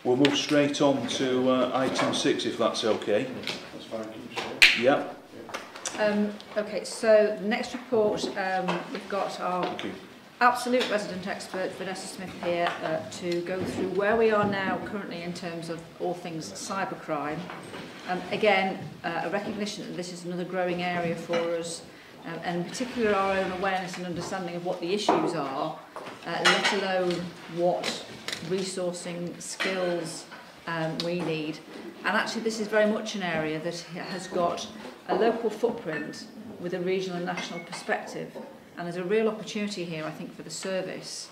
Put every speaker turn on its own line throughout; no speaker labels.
We'll move straight on to item 6, if that's okay.
That's fine.
Yeah.
Okay, so the next report, we've got our absolute resident expert, Vanessa Smith, here to go through where we are now currently in terms of all things cybercrime. Again, a recognition that this is another growing area for us, and in particular our own awareness and understanding of what the issues are, let alone what resourcing skills we need. And actually this is very much an area that has got a local footprint with a regional and national perspective, and there's a real opportunity here, I think, for the service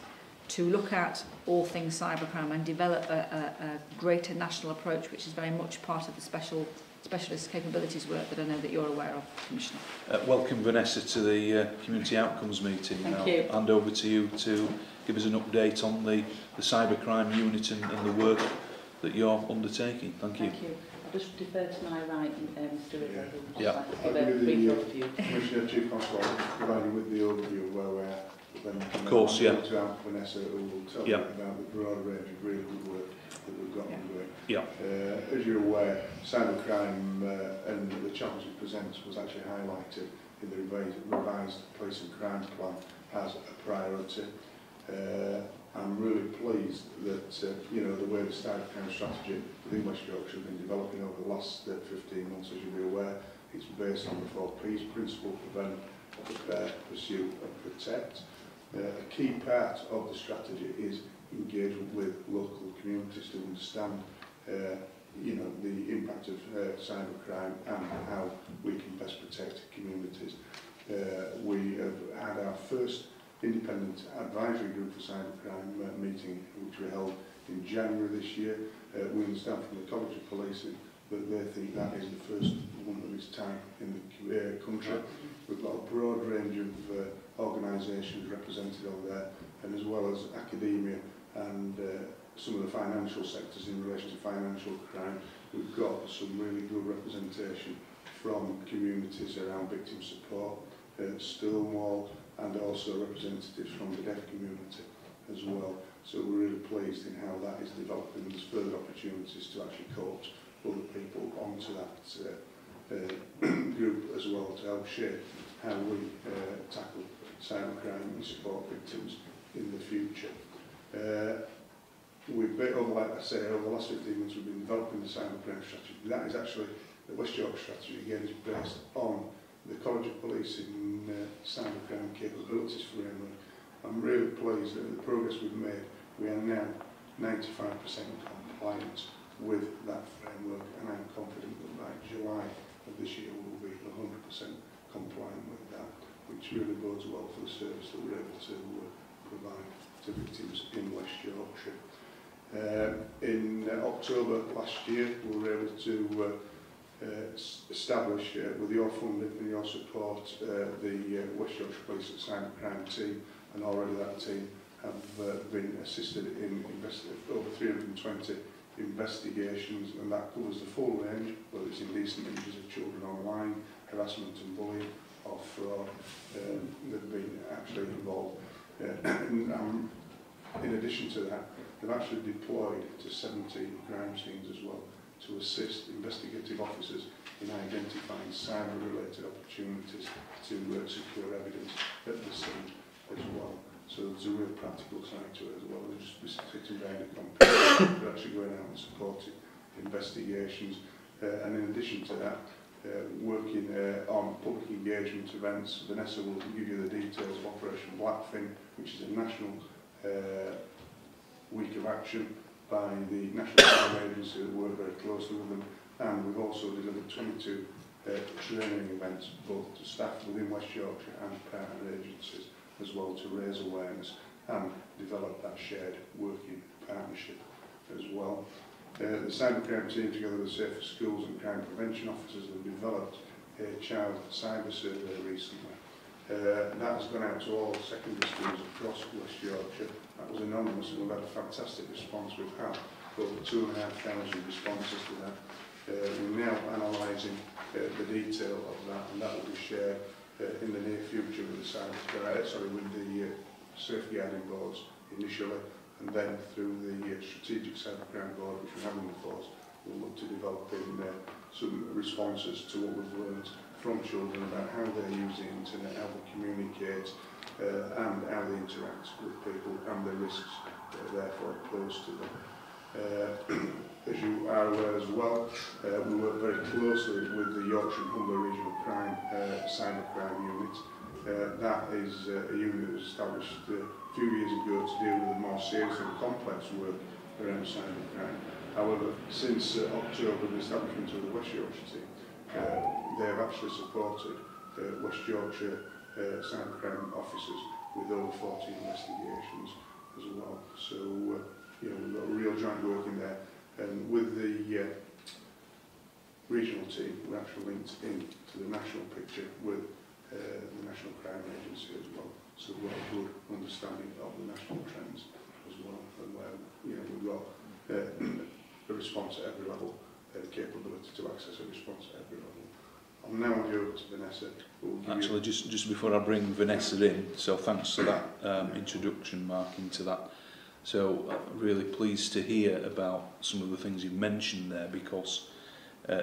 to look at all things cybercrime and develop a greater national approach, which is very much part of the specialist capabilities work that I know that you're aware of, Commissioner.
Welcome, Vanessa, to the Community Outcomes meeting.
Thank you.
Hand over to you to give us an update on the cybercrime unit and the work that you're undertaking. Thank you.
Thank you. I'll just defer to my right, Mr. Riddle.
Yeah.
I'll give you the Commissioner Chief Constable, provide you with the overview of where we're at. Then
of course, yeah.
To Vanessa, who will tell you about the broad range of really good work that we've got underway.
Yeah.
As you're aware, cybercrime and the challenge it presents was actually highlighted in the revised Police and Crime Plan as a priority. I'm really pleased that the way the cybercrime strategy within West Yorkshire has been developing over the last 15 months, as you'll be aware. It's based on the 4 P's principle: prevent, prepare, pursue and protect. A key part of the strategy is engagement with local communities to understand the impact of cybercrime and how we can best protect communities. We have had our first independent advisory group for cybercrime meeting, which we held in January this year. We understand from the College of Policing that they think that is the first one of its type in the country. We've got a broad range of organisations represented on there, and as well as academia and some of the financial sectors in relation to financial crime. We've got some really good representation from communities around victim support, Stonewall, and also representatives from the deaf community as well. So we're really pleased in how that is developing. There's further opportunities to actually coach other people onto that group as well, to help shape how we tackle cybercrime and support victims in the future. Like I say, over the last 15 months we've been developing the cybercrime strategy. That is actually the West Yorkshire strategy, again, is based on the College of Policing cybercrime capabilities framework. I'm really pleased that the progress we've made, we are now 95% compliant with that framework, and I'm confident that by July of this year we'll be 100% compliant with that, which really bodes well for the service that we're able to provide to victims in West Yorkshire. In October last year we were able to establish, with your funding and your support, the West Yorkshire Police Cybercrime team, and already that team have been assisted in over 320 investigations, and that covers the full range, whether it's indecent images of children online, harassment and bullying, or fraud that have been actually involved. In addition to that, they've actually deployed to 17 crime scenes as well to assist investigative officers in identifying cyber-related opportunities to secure evidence at the scene as well. So there's a real practical side to it as well. They're just sitting behind a computer, they're actually going out and supporting investigations. And in addition to that, working on public engagement events. Vanessa will give you the details of Operation Blackfin, which is a national week of action by the National Crime Agency that work very closely with them. And we've also delivered 22 training events, both to staff within West Yorkshire and partner agencies, as well, to raise awareness and develop that shared working partnership as well. The cybercrime team, together with Safer Schools and crime prevention officers, have developed a child cyber survey recently. That has gone out to all secondary schools across West Yorkshire. That was anonymous, and we've had a fantastic response. We've had over 2,500 responses to that. We're now analysing the detail of that, and that will be shared in the near future with the safeguarding boards initially, and then through the Strategic Cybercrime Board, which we have in the force, we'll look to developing some responses to what we've learned from children about how they use the internet, how they communicate, and how they interact with people and the risks that are therefore posed to them. As you are aware as well, we work very closely with the Yorkshire and Humber Regional Crime Cybercrime Unit. That is a unit that was established a few years ago to deal with the more serious and complex work around cybercrime. However, since October, the establishment of the West Yorkshire team, they have actually supported West Yorkshire cybercrime officers with over 40 investigations as well. So, you know, we've got a real joint work in there. And with the regional team, we're actually linked in to the national picture with the National Crime Agency as well. So we've got a good understanding of the national trends as well, and where, you know, we've got a response at every level, the capability to access a response at every level. I'll now hand you over to Vanessa.
Actually, just before I bring Vanessa in, so thanks for that introduction, Mark, into that. So really pleased to hear about some of the things you've mentioned there, because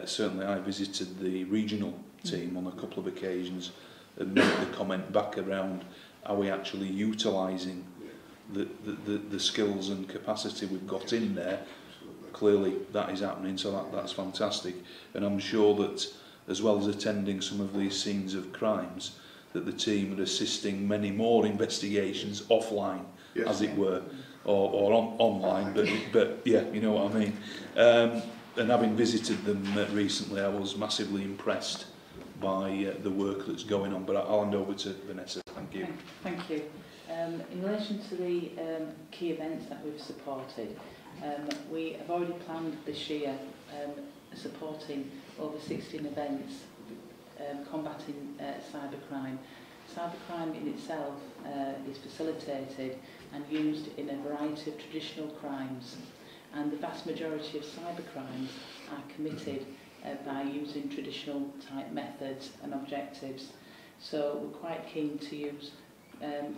certainly I visited the regional team on a couple of occasions and made the comment back around how we actually utilising the skills and capacity we've got in there. Clearly that is happening, so that's fantastic. And I'm sure that as well as attending some of these scenes of crimes, that the team are assisting many more investigations offline, yes, as it were, or online, but yeah, you know what I mean. And having visited them recently, I was massively impressed by the work that's going on. But I'll hand over to Vanessa. Thank you.
Thank you. In relation to the key events that we've supported, we have already planned this year supporting over 16 events combating cybercrime. Cybercrime in itself is facilitated and used in a variety of traditional crimes, and the vast majority of cybercrimes are committed by using traditional type methods and objectives. So we're quite keen to use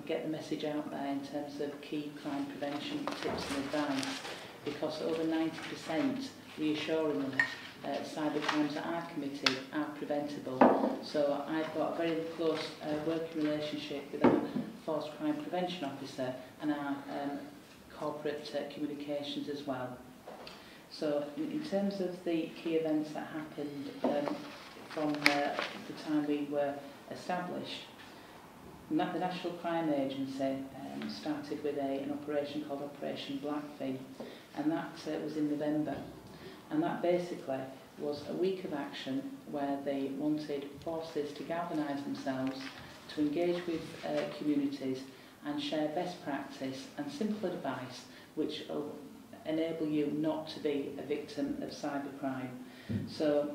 get the message out there in terms of key crime prevention tips and advice, because over 90% reassuringly cyber crimes that are committed are preventable. So I've got a very close working relationship with our Force Crime Prevention Officer and our corporate communications as well. So in terms of the key events that happened from the time we were established, the National Crime Agency started with an operation called Operation Blackfin, and that was in November. And that basically was a week of action where they wanted forces to galvanise themselves, to engage with communities and share best practice and simple advice which will enable you not to be a victim of cybercrime. So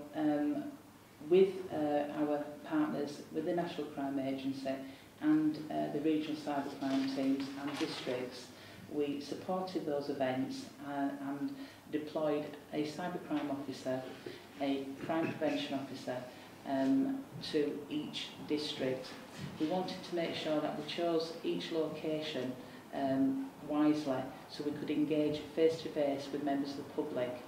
with our partners, with the National Crime Agency and the regional cybercrime teams and districts, we supported those events and deployed a cybercrime officer, a crime prevention officer to each district. We wanted to make sure that we chose each location wisely so we could engage face-to-face with members of the public.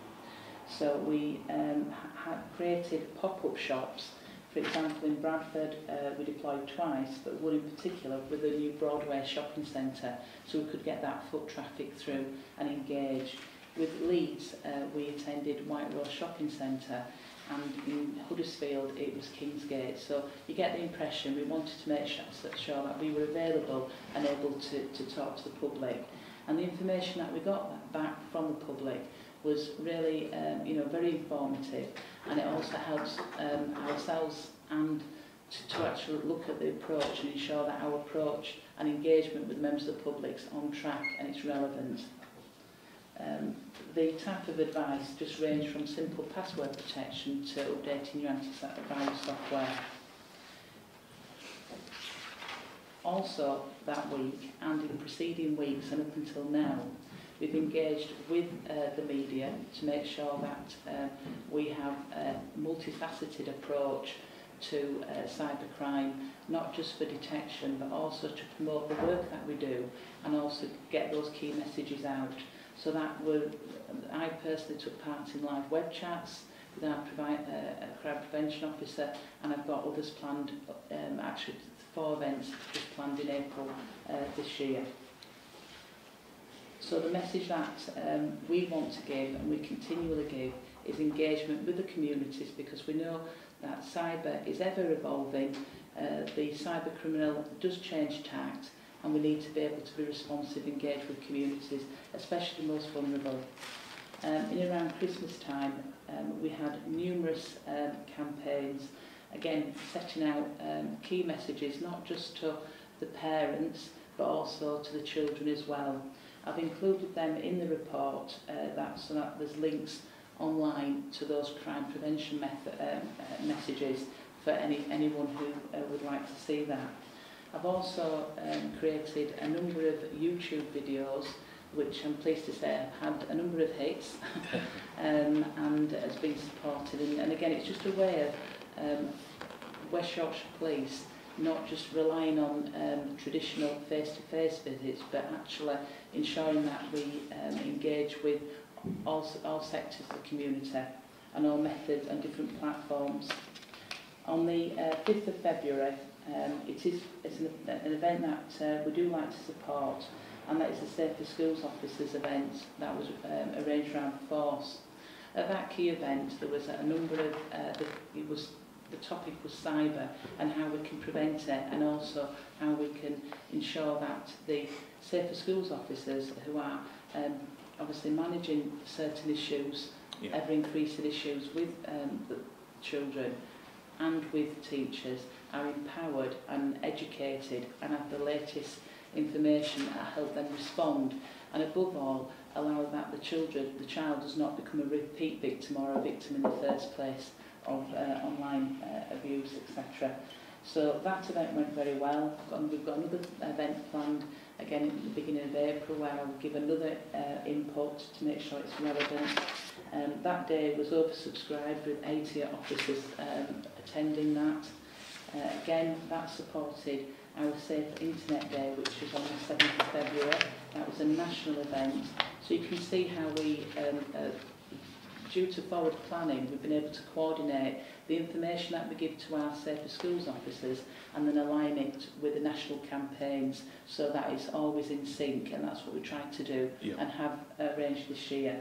So we had created pop-up shops. For example, in Bradford we deployed twice, but one in particular with a new Broadway shopping centre, so we could get that foot traffic through and engage. With Leeds, we attended White Rose Shopping Centre, and in Huddersfield it was Kingsgate. So you get the impression we wanted to make sure that we were available and able to talk to the public. And the information that we got back from the public was really very informative, and it also helps ourselves and to actually look at the approach and ensure that our approach and engagement with members of the public is on track and it's relevant. The type of advice just ranged from simple password protection to updating your antivirus software. Also that week and in preceding weeks and up until now, we've engaged with the media to make sure that we have a multifaceted approach to cybercrime, not just for detection but also to promote the work that we do and also get those key messages out. So that I personally took part in live web chats with our crime prevention officer, and I've got others planned, actually 4 events just planned in April this year. So the message that we want to give and we continually give is engagement with the communities, because we know that cyber is ever evolving, the cyber criminal does change tact, and we need to be able to be responsive, engage with communities, especially the most vulnerable. In around Christmas time, we had numerous campaigns, again setting out key messages, not just to the parents but also to the children as well. I've included them in the report so that there's links online to those crime prevention messages for anyone who would like to see that. I've also created a number of YouTube videos which I'm pleased to say have had a number of hits and has been supported. And again, it's just a way of West Yorkshire Police not just relying on traditional face-to-face visits, but actually ensuring that we engage with all sectors of the community and all methods and different platforms. On the 5th of February, it's an event that we do like to support, and that is the Safer Schools Officers event that was arranged around Force. At that key event, there was a number of, the topic was cyber and how we can prevent it, and also how we can ensure that the Safer Schools Officers who are obviously managing certain issues, ever increasing issues with the children and with teachers, are empowered and educated and have the latest information that help them respond, and above all allow that the child does not become a repeat victim or a victim in the first place of online abuse, etc. So that event went very well. We've got another event planned again at the beginning of April where I'll give another input to make sure it's relevant. That day was oversubscribed with 80 officers attending that. Again, that supported our Safe Internet Day, which was on the 7th of February. That was a national event. So you can see how we, due to forward planning, we've been able to coordinate the information that we give to our Safer Schools officers and then align it with the national campaigns so that it's always in sync, and that's what we're trying to do and have arranged this year.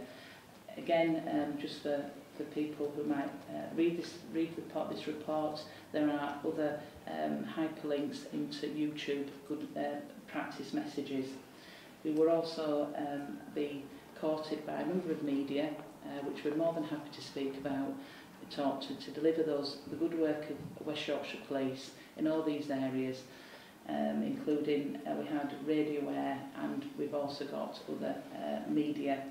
Again, just for people who might read this report, there are other hyperlinks into YouTube good practice messages. We were also be courted by a number of media, which we're more than happy to speak about, to deliver the good work of West Yorkshire Police in all these areas, including we had Radio Air, and we've also got other media,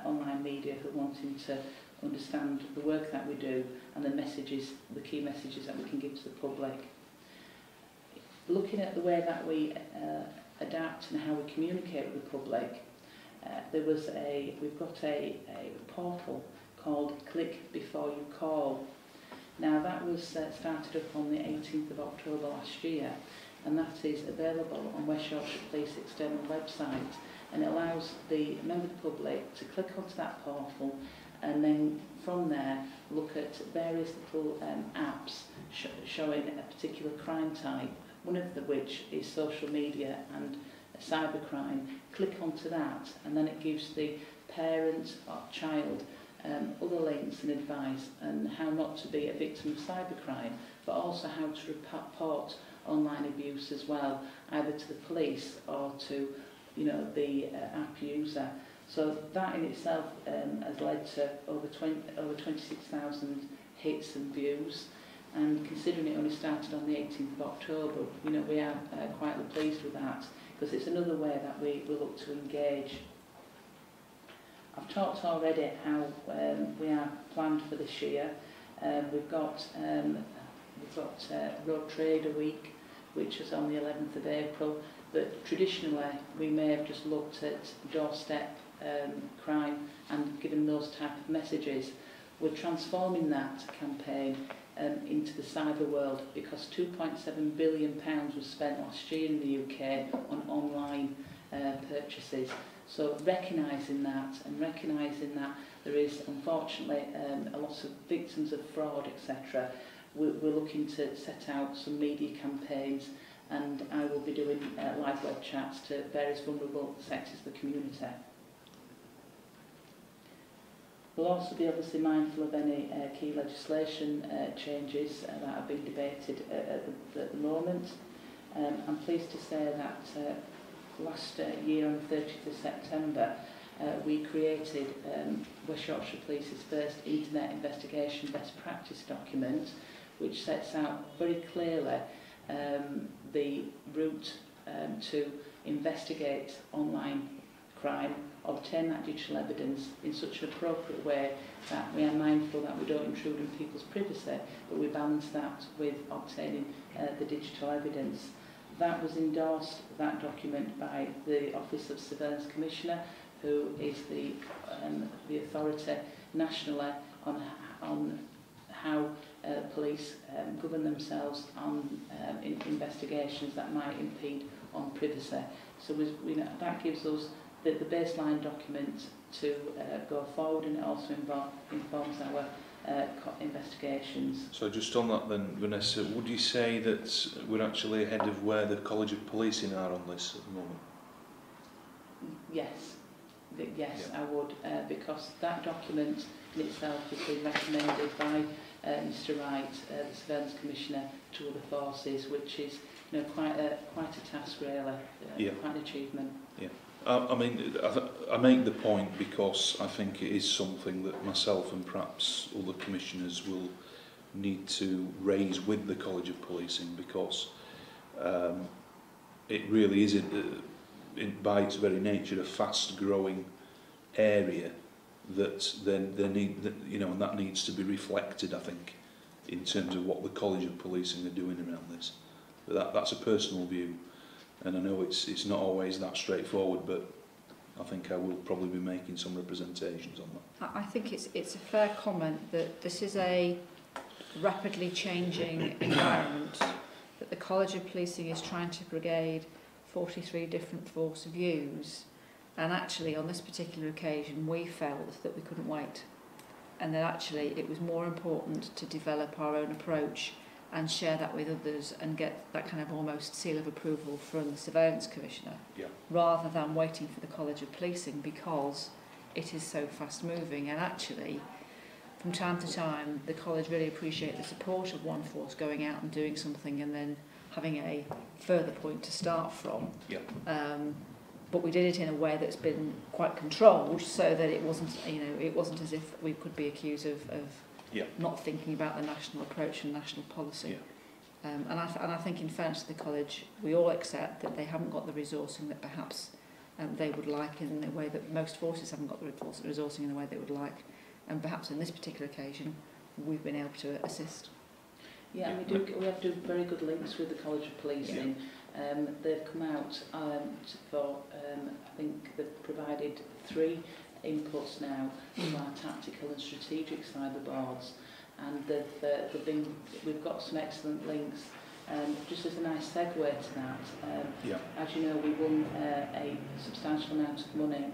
online media, who are wanting to understand the work that we do and the key messages that we can give to the public. Looking at the way that we adapt and how we communicate with the public, we've got a portal called Click Before You Call. Now that was started up on the 18th of October last year, and that is available on West Yorkshire Police external website, and it allows the member of the public to click onto that portal and then from there look at various little apps showing a particular crime type, one of which is social media and cybercrime. Click onto that and then it gives the parent or child other links and advice on how not to be a victim of cybercrime, but also how to report online abuse as well, either to the police or to the app user. So that in itself has led to over 26,000 hits and views, and considering it only started on the 18th of October, we are quite pleased with that, because it's another way that we look to engage. I've talked already how we are planned for this year. We've got Road Trader Week, which is on the 11th of April, but traditionally we may have just looked at doorstep crime and given those type of messages. We're transforming that campaign into the cyber world because £2.7 billion was spent last year in the UK on online purchases. So recognising that and recognising that there is unfortunately a lot of victims of fraud, etc., we're looking to set out some media campaigns, and I will be doing live web chats to various vulnerable sectors of the community. We'll also be obviously mindful of any key legislation changes that are being debated at the moment. I'm pleased to say that last year on the 30th of September we created West Yorkshire Police's first Internet Investigation Best Practice document, which sets out very clearly the route to investigate online crime, obtain that digital evidence in such an appropriate way that we are mindful that we don't intrude on people's privacy, but we balance that with obtaining the digital evidence. That was endorsed, that document, by the Office of Surveillance Commissioner, who is the authority nationally on how police govern themselves on investigations that might impede on privacy. So that gives us the baseline document to go forward, and it also informs our investigations.
So just on that then, Vanessa, would you say that we're actually ahead of where the College of Policing are on this at the moment?
Yes, yes,
Yeah.
I would, because that document in itself has been recommended by Mr Wright, the Surveillance Commissioner, to other forces, which is quite a task really,
Yeah.
quite an achievement.
Yeah. I mean, I make the point because I think it is something that myself and perhaps other commissioners will need to raise with the College of Policing, because it really is, by its very nature, a fast-growing area that then they need, and that needs to be reflected, I think, in terms of what the College of Policing are doing around this. But that's a personal view. And I know it's not always that straightforward, but I think I will probably be making some representations on that.
I think it's a fair comment that this is a rapidly changing environment, that the College of Policing is trying to brigade 43 different force views, and actually on this particular occasion we felt that we couldn't wait, and that actually it was more important to develop our own approach and share that with others and get that kind of almost seal of approval from the Surveillance Commissioner,
Yeah.
rather than waiting for the College of Policing, because it is so fast moving. And actually, from time to time, the College really appreciate the support of one force going out and doing something and then having a further point to start from.
Yeah.
But we did it in a way that's been quite controlled, so that it wasn't, it wasn't as if we could be accused of
Yeah.
not thinking about the national approach and national policy.
Yeah.
And I think, in fairness to the College, we all accept that they haven't got the resourcing that perhaps they would like, in the way that most forces haven't got the resourcing in the way they would like. And perhaps on this particular occasion, we've been able to assist.
Yeah, and we have to do very good links with the College of Policing. Yeah. They've come out for, I think they've provided 3 inputs now to our tactical and strategic cyber boards, and we've got some excellent links. Just as a nice segue to that, as you know, we won a substantial amount of money,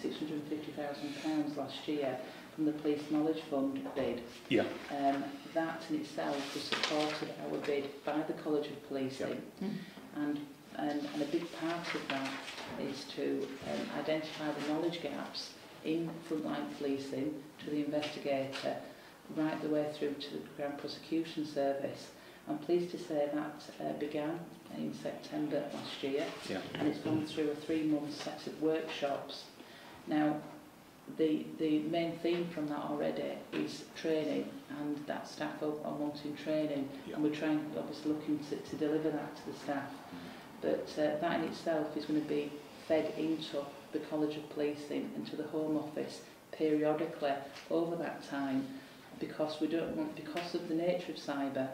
£650,000 last year, from the Police Knowledge Fund bid. Yeah. That in itself was supported our bid by the College of Policing, and a big part of that is to identify the knowledge gaps in frontline policing to the investigator, right the way through to the Crown Prosecution Service. I'm pleased to say that began in September last year, and it's gone through a 3-month set of workshops. Now, the main theme from that already is training, and that staff are wanting training, and we're trying, obviously looking to deliver that to the staff. But that in itself is going to be fed into the College of Policing and to the Home Office periodically over that time, because we don't want, because of the nature of cyber,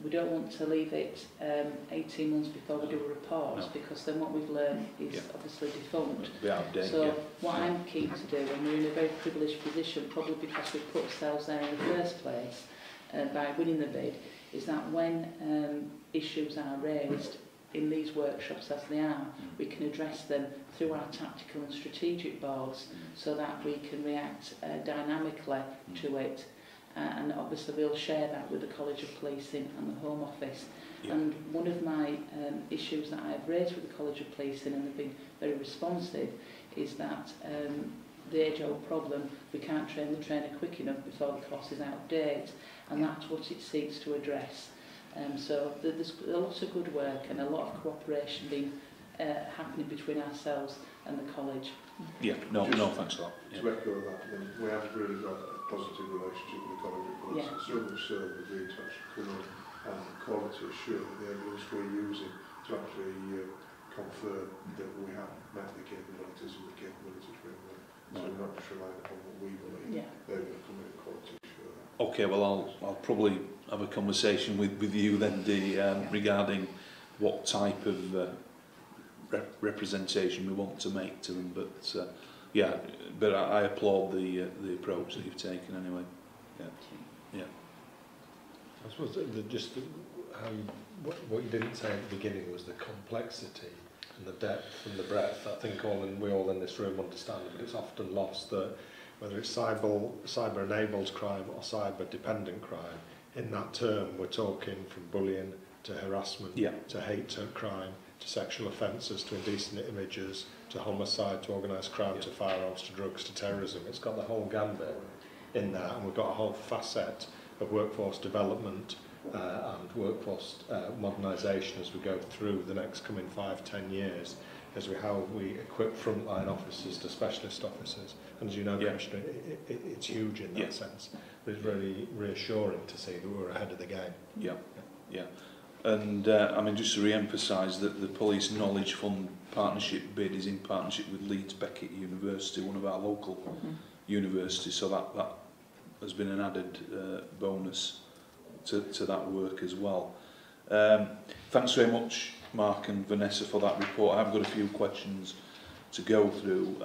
we don't want to leave it 18 months before we do a report,
No.
because then what we've learned is
Yeah.
obviously defunct.
Be out of date,
So
yeah.
what I'm keen to do, and we're in a very privileged position, probably because we've put ourselves there in the first place by winning the bid, is that when issues are raised in these workshops as they are, we can address them through our tactical and strategic boards so that we can react dynamically to it. And obviously we'll share that with the College of Policing and the Home Office.
Yeah.
And one of my issues that I've raised with the College of Policing, and they've been very responsive, is that the age-old problem, we can't train the trainer quick enough before the course is out of date, and that's what it seeks to address. So there's a lot of good work and a lot of cooperation being happening between ourselves and the college.
Yeah, no, thanks for that. Yeah.
To echo that, then we have really got a positive relationship with the College of Policing.
Yeah.
So much so that we've agreed to actually come in and quality assure the evidence we're using to actually confirm that we have met the capabilities of the capability framework. So we're not just relying upon what we believe.
Yeah.
They're going to come in and quality assure that.
Okay, well, I'll probably have a conversation with you then, Dee, regarding what type of representation we want to make to them. But yeah, but I applaud the approach that you've taken anyway. Yeah, yeah.
I suppose just how what you didn't say at the beginning was the complexity and the depth and the breadth. I think we all in this room understand it, but it's often lost that whether it's cyber-enabled crime or cyber-dependent crime, in that term we're talking from bullying to harassment, to hate crime, to sexual offences, to indecent images, to homicide, to organised crime, to firearms, to drugs, to terrorism. It's got the whole gambit in that, and we've got a whole facet of workforce development and workforce modernisation as we go through the next coming 5-10 years, as how we equip frontline officers to specialist officers. And as you know, Commissioner, it's huge in that sense. But it's really reassuring to see that we're ahead of the game.
Yeah. And I mean, just to re-emphasise that the Police Knowledge Fund partnership bid is in partnership with Leeds Beckett University, one of our local universities, so that has been an added bonus to that work as well. Thanks very much, Mark and Vanessa, for that report. I've got a few questions to go through.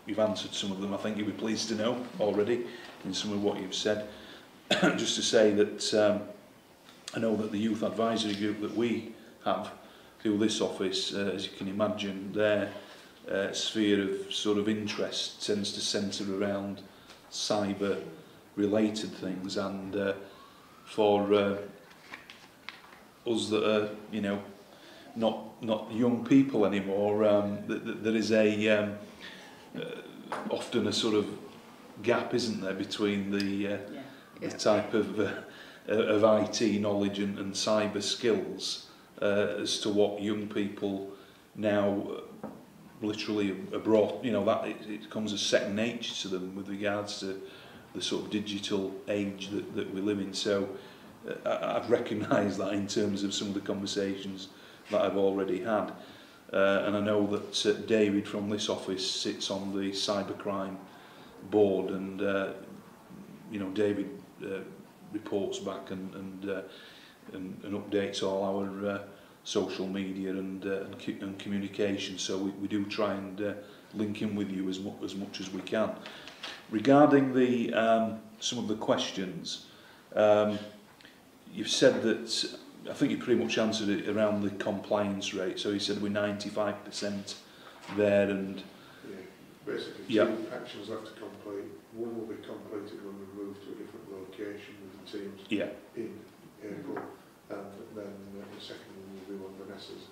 You've answered some of them. I think you'll be pleased to know already in some of what you've said. Just to say that I know that the youth advisory group that we have through this office, as you can imagine, their sphere of sort of interest tends to centre around cyber related things, and for us that are, you know, not young people anymore, there is a often a sort of gap, isn't there, between the type of IT knowledge and cyber skills as to what young people now literally are brought, you know, that it comes as second nature to them with regards to the sort of digital age that we live in. So I've recognised that in terms of some of the conversations that I've already had. And I know that David from this office sits on the cybercrime board, and you know, David reports back and updates all our social media and communication. So we do try and link in with you as much as we can. Regarding the some of the questions, you've said that, I think you pretty much answered it around the compliance rate. So you said we're 95% there, and
basically two actions left to complete. One will be completed when we move to a different location with the teams in April, and then the second one will be when Vanessa's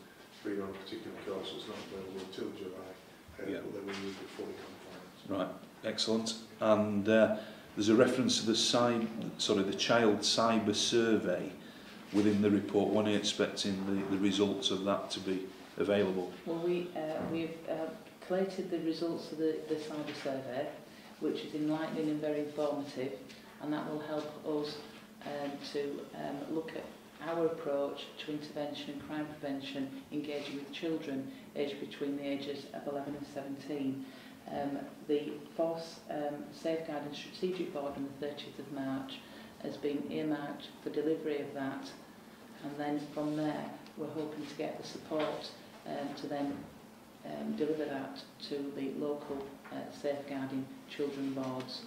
been on a particular course that's not available until July, but then we will be fully compliant.
Right, excellent. And there's a reference to the child cyber survey within the report. When are you expecting the results of that to be available?
Well, we've collated the results of the cyber survey, which is enlightening and very informative, and that will help us to look at our approach to intervention and crime prevention, engaging with children aged between the ages of 11 and 17. The Force Safeguarding Strategic Board on the 30th of March has been earmarked for delivery of that, and then from there we're hoping to get the support to then deliver that to the local safeguarding children boards,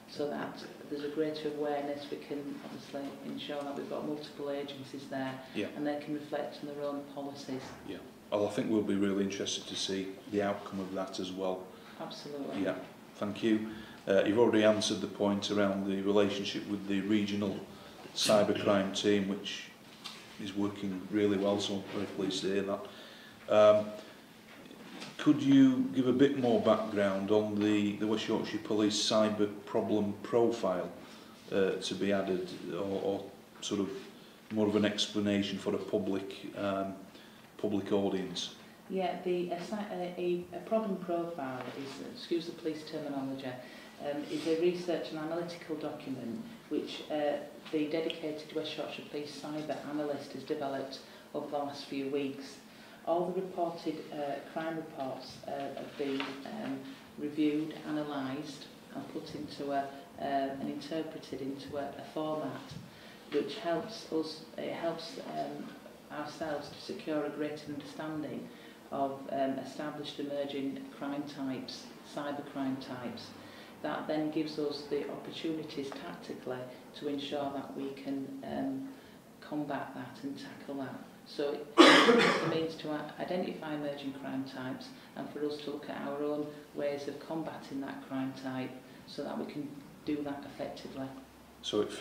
so that there's a greater awareness. We can obviously ensure that we've got multiple agencies there,
Yeah.
and they can reflect on their own policies.
Yeah. Well, I think we'll be really interested to see the outcome of that as well.
Absolutely.
Yeah, thank you. You've already answered the point around the relationship with the regional cybercrime team, which is working really well, so I'm very pleased to hear that. Could you give a bit more background on the West Yorkshire Police cyber problem profile to be added, or sort of more of an explanation for a public audience?
Yeah, a problem profile is, excuse the police terminology, is a research and analytical document which the dedicated West Yorkshire Police cyber analyst has developed over the last few weeks. All the reported crime reports have been reviewed, analysed and put into and interpreted into a format which helps us, ourselves to secure a greater understanding of established emerging crime types, cybercrime types. That then gives us the opportunities tactically to ensure that we can combat that and tackle that. So it means to identify emerging crime types and for us to look at our own ways of combating that crime type so that we can do that effectively.
So it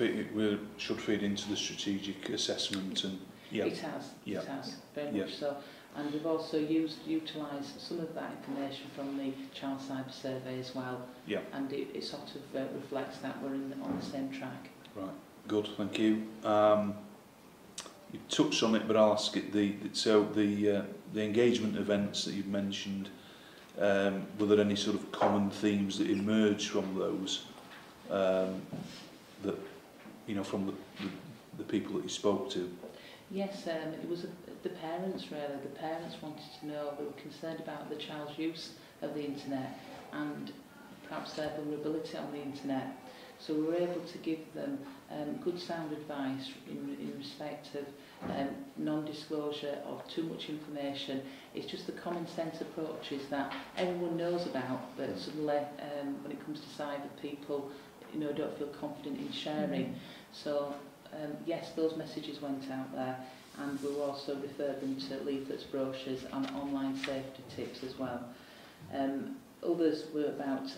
should feed into the strategic assessment, and yeah.
It has,
yeah.
it has, very much so. And we've also utilised some of that information from the Child Cyber Survey as well. Yeah. And it sort of reflects that we're on the same track.
Right, good, thank you. You touched on it, but I'll ask it. The engagement events that you've mentioned, were there any sort of common themes that emerged from those? That from the people that you spoke to?
Yes, it was the parents really. The parents wanted to know, they were concerned about the child's use of the internet and perhaps their vulnerability on the internet. So we were able to give them good sound advice in respect of non-disclosure of too much information. It's just the common sense approaches that everyone knows about, but suddenly when it comes to cyber, people don't feel confident in sharing. So yes, those messages went out there, and we also referred them to leaflets, brochures and online safety tips as well. Others were about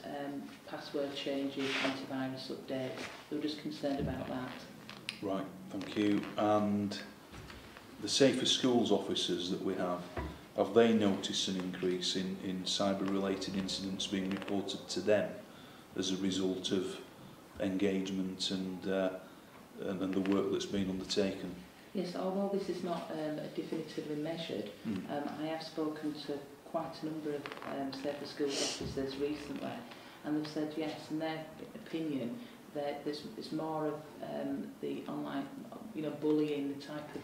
password changes, antivirus updates. They were just concerned about that.
Right, thank you. And the Safer Schools officers that we have they noticed an increase in cyber-related incidents being reported to them as a result of engagement and the work that's been undertaken?
Yes, although this is not definitively measured, I have spoken to quite a number of Safer Schools officers recently, and they've said yes, in their opinion, that there's more of the online, bullying, the type of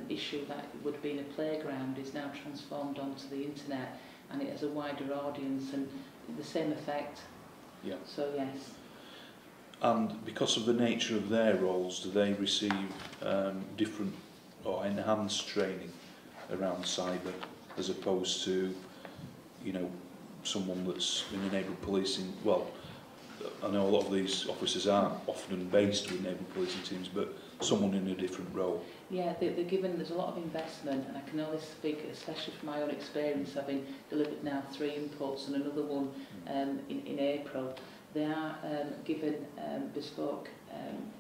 issue that would be in a playground is now transformed onto the internet, and it has a wider audience and the same effect. Yeah. So yes.
And because of the nature of their roles, do they receive different or enhanced training around cyber, as opposed to, someone that's in the neighbourhood policing? Well, I know a lot of these officers aren't often based with neighbourhood policing teams, but someone in a different role.
Yeah, they're given, there's a lot of investment, and I can only speak, especially from my own experience, having delivered now 3 inputs and another one in April. They are given bespoke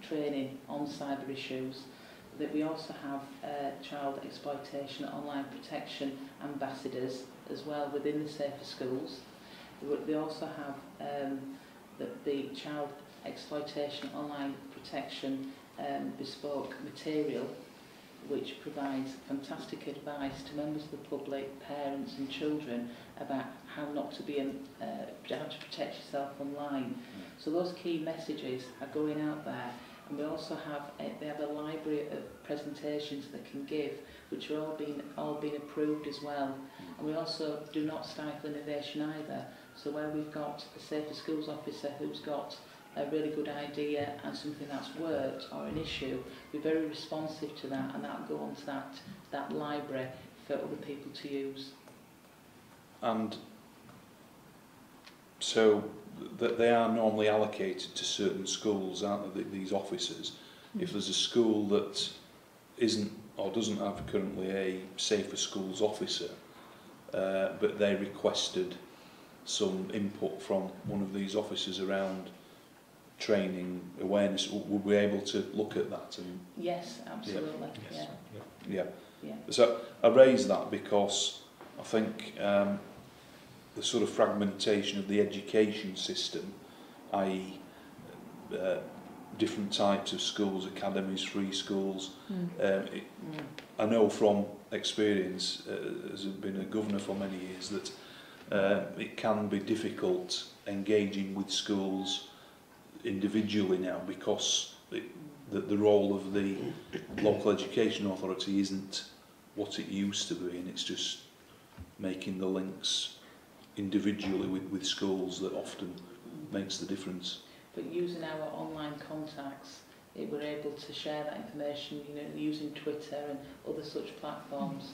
training on cyber issues. That we also have child exploitation online protection ambassadors as well within the Safer Schools. They also have the child exploitation online protection bespoke material, which provides fantastic advice to members of the public, parents and children about how not to be how to protect yourself online. So those key messages are going out there, and we also have they have a library of presentations they can give, which are all been approved as well. And we also do not stifle innovation either. So where we've got a Safer Schools officer who's got a really good idea and something that's worked or an issue, be very responsive to that, and that'll go on to that library for other people to use.
And so that they are normally allocated to certain schools, aren't they, these officers? If there's a school that isn't or doesn't have currently a Safer Schools officer, but they requested some input from one of these officers around training, awareness, would we be able to look at that? And
Yes, absolutely.
Yes.
yeah.
Yeah.
So I raise that because I think the sort of fragmentation of the education system, i.e. Different types of schools, academies, free schools. I know from experience, as I've been a governor for many years, that it can be difficult engaging with schools individually now, because the role of the local education authority isn't what it used to be, and it's just making the links individually with schools that often makes the difference.
But using our online contacts, we're able to share that information, you know, using Twitter and other such platforms.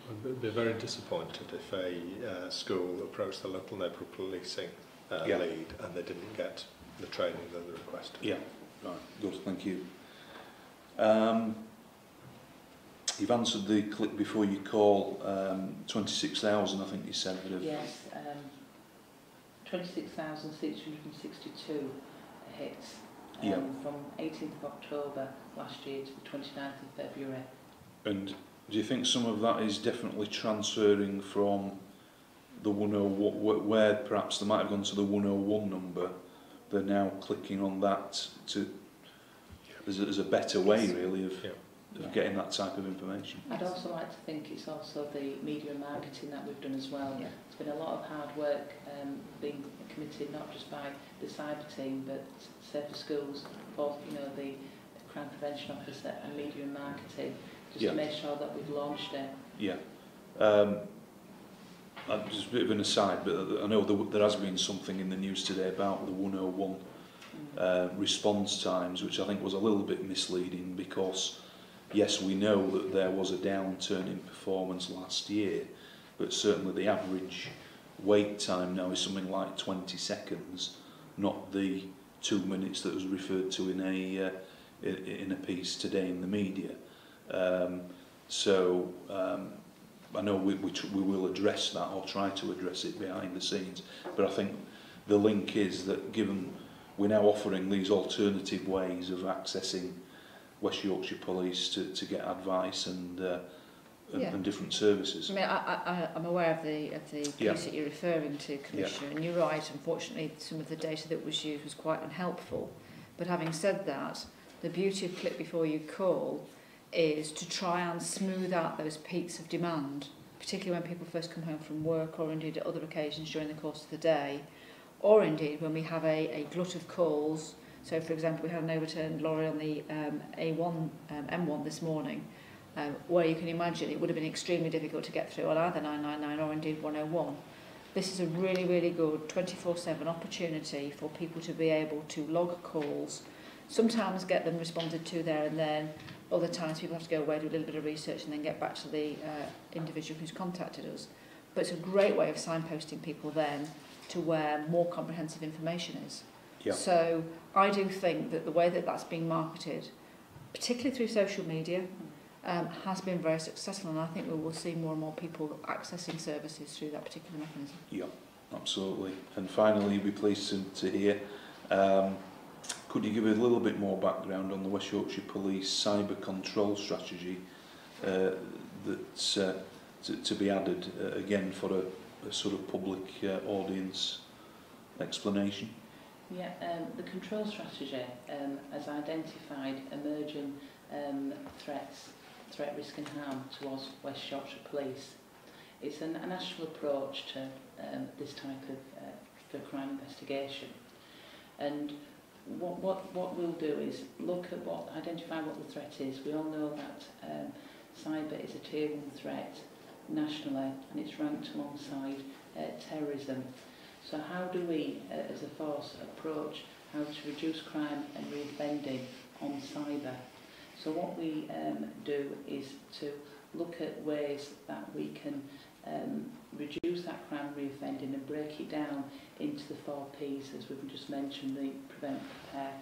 I'd be very disappointed if a school approached the local neighbourhood policing lead and they didn't get the training that they requested.
Yeah, right, good, thank you. You've answered the click before you call, 26,000 I think you said.
Yes, 26,662 hits from 18th of October last year to the 29th of February.
And do you think some of that is definitely transferring from the 101, where perhaps they might have gone to the 101 number, they're now clicking on that to, as a better way really of getting that type of information?
I'd also like to think it's also the media and marketing that we've done as well.
Yeah.
It's been a lot of hard work being committed not just by the cyber team but Safer Schools, for the crime prevention officer and media and marketing, just to make sure that we've launched it.
Yeah. Just a bit of an aside, but I know there has been something in the news today about the 101 response times, which I think was a little bit misleading, because yes, we know that there was a downturn in performance last year, but certainly the average wait time now is something like 20 seconds, not the 2 minutes that was referred to in a piece today in the media. I know we will address that, or try to address it behind the scenes, but I think the link is that given we're now offering these alternative ways of accessing West Yorkshire Police to get advice and different services.
I mean, I'm aware of the piece that you're referring to, Commissioner, and you're right. Unfortunately, some of the data that was used was quite unhelpful. But having said that, the beauty of Click Before You Call is to try and smooth out those peaks of demand, particularly when people first come home from work, or indeed at other occasions during the course of the day, or indeed when we have a glut of calls. So, for example, we had an overturned lorry on the M1 this morning, where you can imagine it would have been extremely difficult to get through on either 999 or indeed 101. This is a really, really good 24/7 opportunity for people to be able to log calls, sometimes get them responded to there and then. Other times people have to go away, do a little bit of research and then get back to the individual who's contacted us. But it's a great way of signposting people then to where more comprehensive information is.
Yeah.
So I do think that the way that that's being marketed, particularly through social media, has been very successful, and I think we will see more and more people accessing services through that particular mechanism.
Yeah, absolutely. And finally, you'll be pleased to hear, could you give a little bit more background on the West Yorkshire Police cyber control strategy that's to be added again for a sort of public audience explanation?
Yeah, the control strategy has identified emerging threats, threat, risk and harm towards West Yorkshire Police. It's a national approach to this type of for crime investigation, and what we'll do is look at identify what the threat is. We all know that cyber is a tier 1 threat nationally, and it's ranked alongside terrorism. So how do we, as a force, approach how to reduce crime and reoffending on cyber. So what we do is to look at ways that we can reduce that crime and reoffending and break it down into the 4 Ps, as we've just mentioned, the prevent, prepare,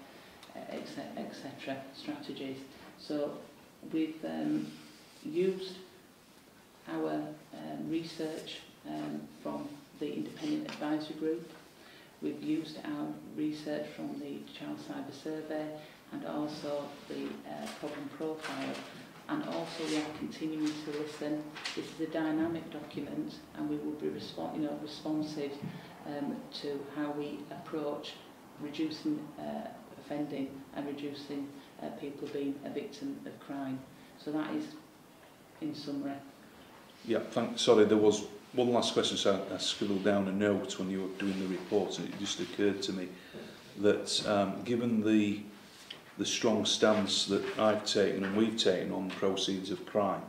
etc. strategies. So we've used our research from the Independent Advisory Group. We've used our research from the Child Cyber Survey and also the problem profile, and also we are continuing to listen. This is a dynamic document and we will be responsive to how we approach reducing offending and reducing people being a victim of crime. So that is in summary.
Yeah, sorry, there was one last question, so I scribbled down a note when you were doing the report, and it just occurred to me that given the strong stance that I've taken and we've taken on proceeds of crime,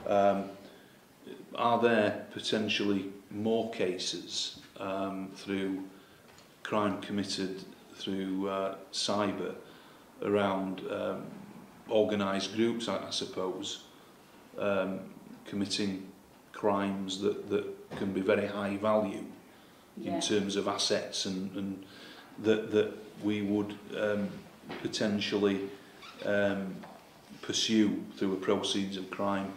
are there potentially more cases through crime committed through cyber around organised groups, I suppose, committing crimes that can be very high value in terms of assets and that we would potentially pursue through a proceeds of crime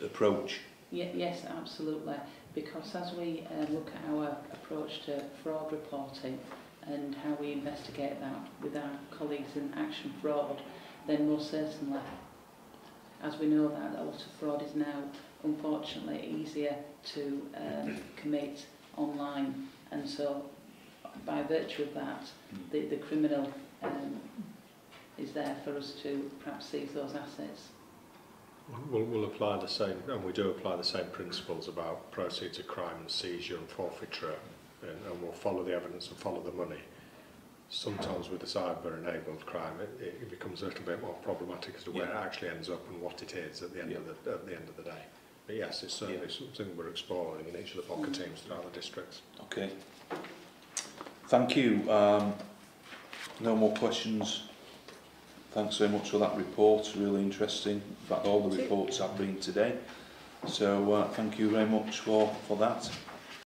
approach?
Yes, absolutely. Because as we look at our approach to fraud reporting and how we investigate that with our colleagues in Action Fraud, then most certainly, as we know that a lot of fraud is now unfortunately easier to commit online, and so by virtue of that the criminal is there for us to perhaps seize those assets.
We'll apply the same, and we do apply the same principles about proceeds of crime and seizure and forfeiture, and we'll follow the evidence and follow the money. Sometimes with the cyber-enabled crime, it becomes a little bit more problematic as to where it actually ends up and what it is at the end of the day. But yes, it's certainly something we're exploring in each of the pocket teams throughout the districts.
Okay. Thank you. No more questions. Thanks very much for that report. Really interesting. In fact, all the reports have been today. So thank you very much for that.